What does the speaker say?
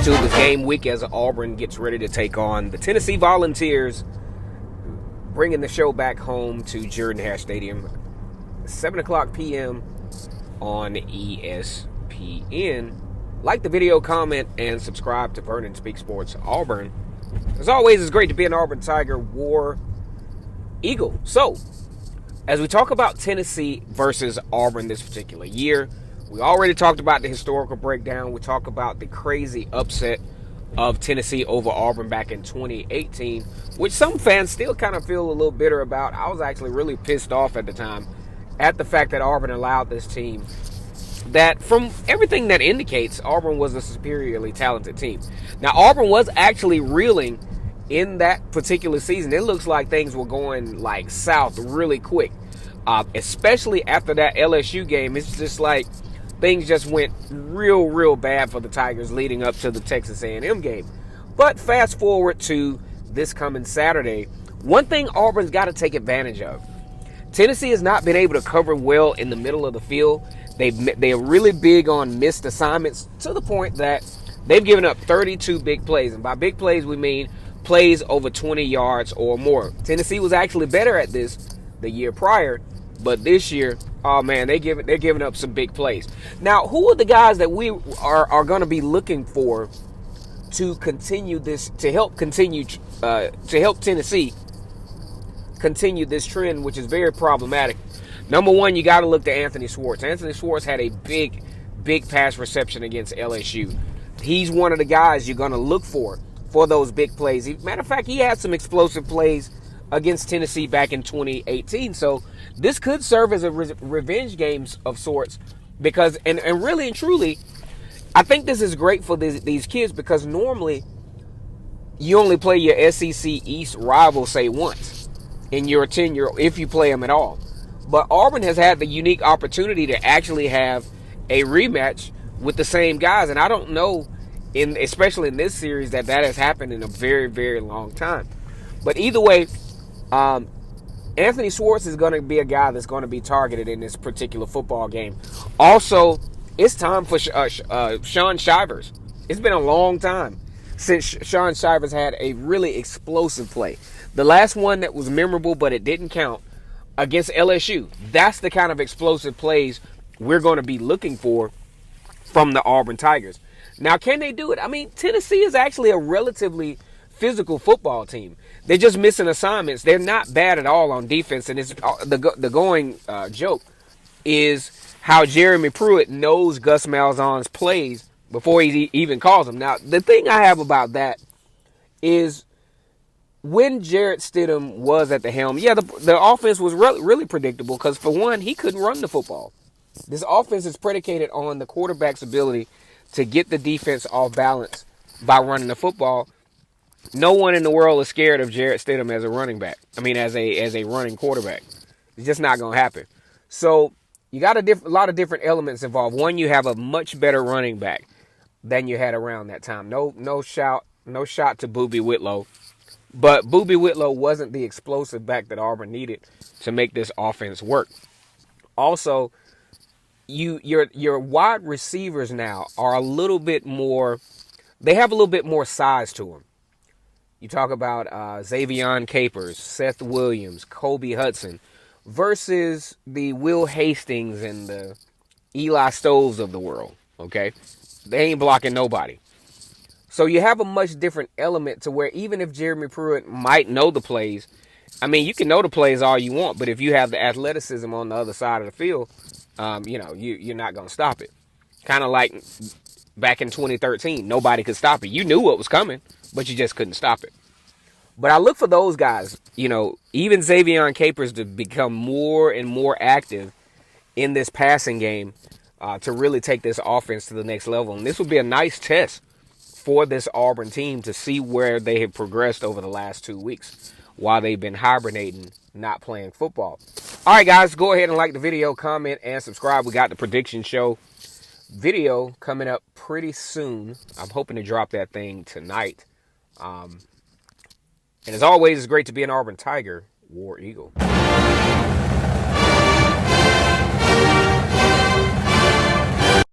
to this game week as Auburn gets ready to take on the Tennessee Volunteers, bringing the show back home to Jordan-Hare Stadium, 7 o'clock p.m. on ESPN. Like the video, comment, and subscribe to Vernon Speak Sports Auburn. As always, it's great to be an Auburn Tiger War Eagle. So, as we talk about Tennessee versus Auburn this particular year, we already talked about the historical breakdown. We talked about the crazy upset of Tennessee over Auburn back in 2018, which some fans still kind of feel a little bitter about. I was actually really pissed off at the time at the fact that Auburn allowed this team that, from everything that indicates, Auburn was a superiorly talented team. Now, Auburn was actually reeling in that particular season. It looks like things were going like south really quick, especially after that LSU game. It's just like things just went real bad for the Tigers leading up to the Texas A&M game. But fast forward to this coming Saturday, one thing Auburn's got to take advantage of. Tennessee has not been able to cover well in the middle of the field. They're really big on missed assignments to the point that they've given up 32 big plays. And by big plays, we mean plays over 20 yards or more. Tennessee was actually better at this the year prior, but this year, oh man, they're giving up some big plays. Now, who are the guys that we are going to be looking for to continue this, to help Tennessee continue this trend, which is very problematic? Number one, you got to look to Anthony Schwartz. Anthony Schwartz had a big pass reception against LSU. He's one of the guys you're going to look for those big plays. Matter of fact, he had some explosive plays against Tennessee back in 2018. So this could serve as a revenge game of sorts, because, and really and truly, I think this is great for these kids, because normally you only play your SEC East rival, say, once in your tenure, if you play them at all. But Auburn has had the unique opportunity to actually have a rematch with the same guys. And I don't know, especially in this series, that has happened in a very long time. But either way, Anthony Schwartz is going to be a guy that's going to be targeted in this particular football game. Also, it's time for Shaun Shivers. It's been a long time since Shaun Shivers had a really explosive play. The last one that was memorable, but it didn't count, against LSU. That's the kind of explosive plays we're going to be looking for from the Auburn Tigers. Now, can they do it? I mean, Tennessee is actually a relatively physical football team. They're just missing assignments. They're not bad at all on defense, and it's the going joke is how Jeremy Pruitt knows Gus Malzahn's plays before he even calls them. Now, the thing I have about that is, when Jarrett Stidham was at the helm, yeah, the offense was really predictable, because, for one, he couldn't run the football. This offense is predicated on the quarterback's ability to get the defense off balance by running the football. No one in the world is scared of Jarrett Stidham as a running back. I mean, as a running quarterback. It's just not going to happen. So you got a lot of different elements involved. One, you have a much better running back than you had around that time. No shot to Boobie Whitlow. But Boobie Whitlow wasn't the explosive back that Auburn needed to make this offense work. Also, your wide receivers now are a little bit more, they have a little bit more size to them. You talk about Xavion Capers, Seth Williams, Kobe Hudson, versus the Will Hastings and the Eli Stoves of the world, okay? They ain't blocking nobody. So you have a much different element to where, even if Jeremy Pruitt might know the plays, I mean, you can know the plays all you want, but if you have the athleticism on the other side of the field, you're not going to stop it. Kind of like back in 2013, nobody could stop it. You knew what was coming, but you just couldn't stop it. But I look for those guys, even Xavion Capers, to become more and more active in this passing game to really take this offense to the next level. And this would be a nice test for this Auburn team to see where they have progressed over the last 2 weeks while they've been hibernating, not playing football. All right, guys, go ahead and like the video, comment, and subscribe. We got the prediction show video coming up pretty soon. I'm hoping to drop that thing tonight. And as always, it's great to be an Auburn Tiger War Eagle.